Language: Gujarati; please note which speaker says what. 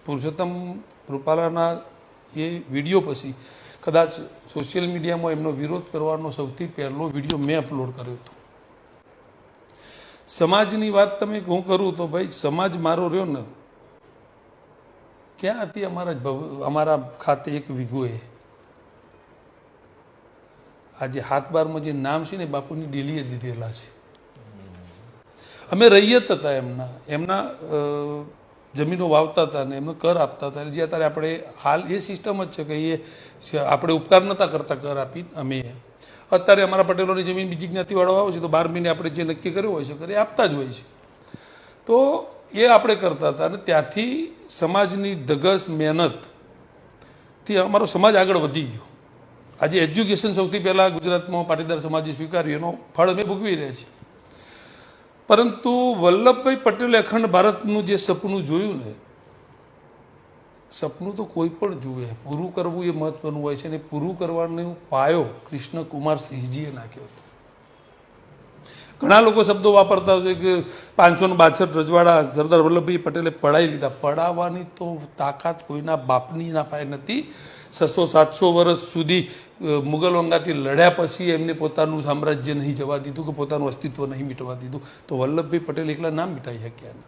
Speaker 1: પુરુષોત્તમ રૂપાલાના એ વિડીયો પછી કદાચ સોશિયલ મીડિયામાં એમનો વિરોધ કરવાનો સૌથી પહેલો વિડીયો મેં અપલોડ કર્યો હતો. સમાજની વાત તમે હું કરું તો ભાઈ સમાજ મારો રહ્યો ને ક્યાં હતી અમારા ખાતે એક વીઘોએ આજે હાથ બારમાં જે નામ છે ને બાપુની ડેલીએ દીધેલા છે. અમે રૈયત હતા એમના જમીનો વાવતા હતા ને એમને કર આપતા હતા. જે અત્યારે આપણે હાલ એ સિસ્ટમ જ છે કે એ આપણે ઉપકાર નહોતા કરતા કર આપી. અમે અત્યારે અમારા પટેલોની જમીન બીજી જ્ઞાતિવાળો આવે છે તો 12 મહિને આપણે જે નક્કી કર્યું હોય છે કરે આપતા જ હોય છે. તો એ આપણે કરતા હતા અને ત્યાંથી સમાજની ધગસ મહેનતથી અમારો સમાજ આગળ વધી ગયો. આજે એજ્યુકેશન સૌથી પહેલાં ગુજરાતમાં પાટીદાર સમાજે સ્વીકાર્યું, એનો ફળ અમે ભોગવી રહ્યા છીએ. પરંતુ વલ્લભભાઈ પટેલે અખંડ ભારતનું જે સપનું જોયું ને, સપનું તો કોઈ પણ જુએ, પૂરું કરવું એ મહત્વનું હોય છે અને પૂરું કરવાનો પાયો કૃષ્ણકુમાર સિંહજીએ નાખ્યો હતો. ઘણા લોકો શબ્દો વાપરતા હોય કે 562 રજવાડા સરદાર વલ્લભભાઈ પટેલે પડાવી લીધા. પડાવવાની તો તાકાત કોઈના બાપની ના પાય નથી. 600-700 વર્ષ સુધી મુગલ વંગાથી લડ્યા પછી એમને પોતાનું સામ્રાજ્ય નહીં જવા દીધું કે પોતાનું અસ્તિત્વ નહીં મીટવા દીધું. તો વલ્લભભાઈ પટેલ એકલા નામ મીટાઈ શક્યા.